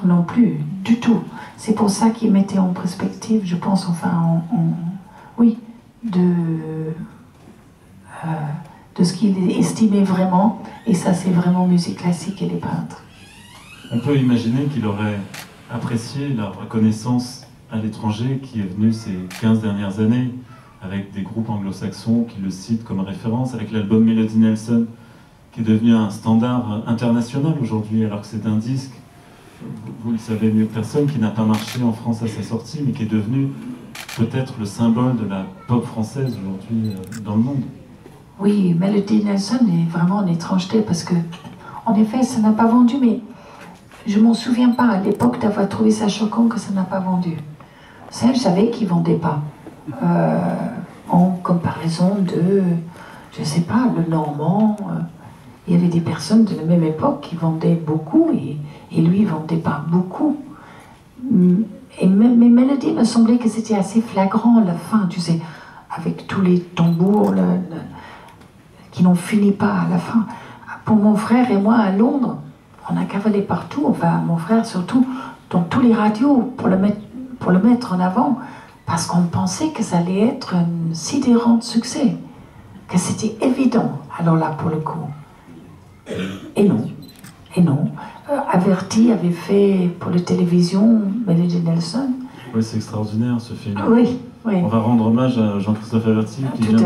Non plus, du tout. C'est pour ça qu'il mettait en perspective, je pense, enfin, oui, de ce qu'il estimait vraiment, et ça c'est vraiment musique classique et les peintres. On peut imaginer qu'il aurait apprécié la reconnaissance à l'étranger qui est venue ces 15 dernières années, avec des groupes anglo-saxons qui le citent comme référence, avec l'album Melody Nelson, qui est devenu un standard international aujourd'hui, alors que c'est un disque, vous le savez mieux que personne, qui n'a pas marché en France à sa sortie, mais qui est devenu peut-être le symbole de la pop française aujourd'hui dans le monde. Oui, Melody Nelson est vraiment une étrangeté, parce que, en effet, ça n'a pas vendu, mais je m'en souviens pas à l'époque d'avoir trouvé ça choquant que ça n'a pas vendu. Ça, je savais qu'il ne vendait pas. En comparaison de, je sais pas, le Normand, il y avait des personnes de la même époque qui vendaient beaucoup et lui ne vendait pas beaucoup. Mais Melody me semblait que c'était assez flagrant à la fin, tu sais, avec tous les tambours qui n'en finit pas à la fin. Pour mon frère et moi à Londres, on a cavalé partout, enfin mon frère surtout, dans tous les radios pour le mettre en avant, parce qu'on pensait que ça allait être un sidérant succès, que c'était évident. Alors là, pour le coup, et non, et non. Averti avait fait pour la télévision Melody Nelson. Oui, c'est extraordinaire ce film. Oui, oui. On va rendre hommage à Jean-Christophe Averti qui vient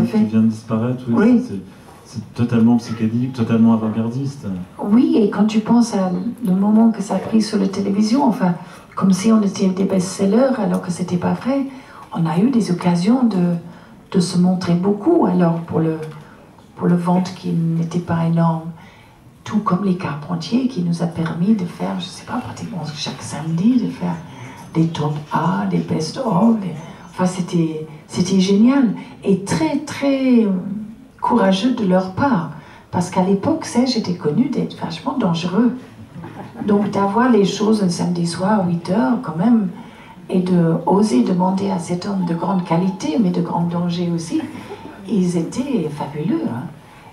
de disparaître. Oui. Oui. C'est totalement psychédélique, totalement avant-gardiste. Oui, et quand tu penses à le moment que ça a pris sur la télévision, enfin, comme si on était des best-sellers alors que c'était pas vrai, on a eu des occasions de se montrer beaucoup, alors pour le vente qui n'était pas énorme. Tout comme les Carpentiers qui nous a permis de faire, je sais pas, pratiquement chaque samedi, de faire des top A, des best-of. Enfin, c'était génial et très, très courageux de leur part. Parce qu'à l'époque, j'étais connu d'être vachement dangereux. Donc d'avoir les choses un samedi soir à 8 h quand même, et de oser demander à cet homme de grande qualité, mais de grand danger aussi, ils étaient fabuleux. Hein.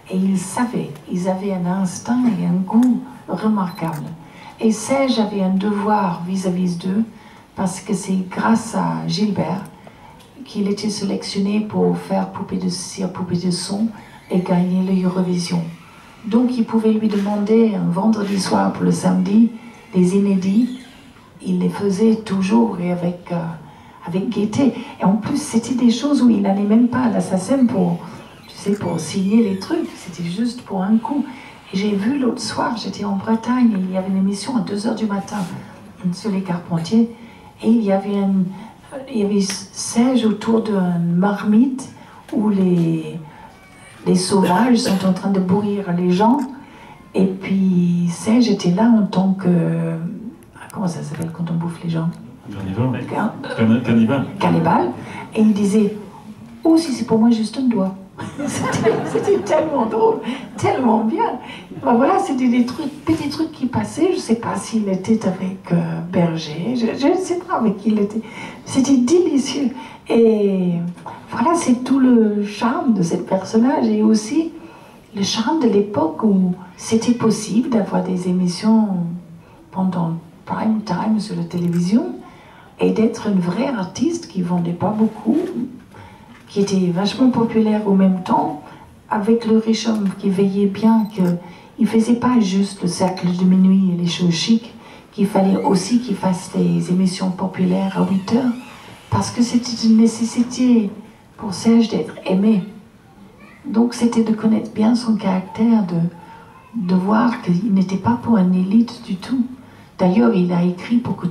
Et ils savaient, ils avaient un instinct et un goût remarquable. Et Serge avait un devoir vis-à-vis d'eux, parce que c'est grâce à Gilbert qu'il était sélectionné pour faire Poupée de cire, Poupée de son et gagner l'Eurovision. Donc il pouvait lui demander un vendredi soir pour le samedi des inédits. Il les faisait toujours et avec gaieté. Et en plus, c'était des choses où il n'allait même pas à la SACEM pour signer les trucs, c'était juste pour un coup. Et j'ai vu l'autre soir, j'étais en Bretagne, et il y avait une émission à 2 h du matin sur les Carpentiers, et il y avait Serge autour d'une marmite où les sauvages sont en train de bouillir les gens, et puis Serge était là en tant que... Comment ça s'appelle quand on bouffe les gens? Cannibale. Et il disait, oh, si c'est pour moi juste un doigt. C'était tellement drôle, tellement bien. Ben voilà, c'était des petits trucs qui passaient. Je ne sais pas s'il était avec Berger, je ne sais pas avec qui il était. C'était délicieux. Et voilà, c'est tout le charme de ce personnage et aussi le charme de l'époque où c'était possible d'avoir des émissions pendant prime time sur la télévision et d'être une vraie artiste qui ne vendait pas beaucoup, qui était vachement populaire au même temps, avec le riche homme qui veillait bien qu'il ne faisait pas juste le cercle de minuit et les shows chics, qu'il fallait aussi qu'il fasse des émissions populaires à 8 h, parce que c'était une nécessité pour Serge d'être aimé. Donc c'était de connaître bien son caractère, de voir qu'il n'était pas pour une élite du tout. D'ailleurs, il a écrit pour que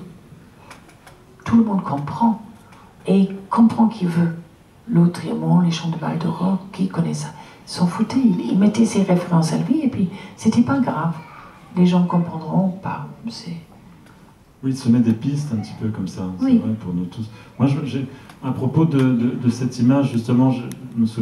tout le monde comprend, et comprend qui veut. L'autre, les chants de Val-de-Roc, qui connaît ça? Ils s'en foutaient, il mettait ses références à lui, et puis c'était pas grave. Les gens comprendront pas. Oui, il se met des pistes un petit peu comme ça, oui. C'est vrai pour nous tous. Moi, à propos de cette image, justement, je me souviens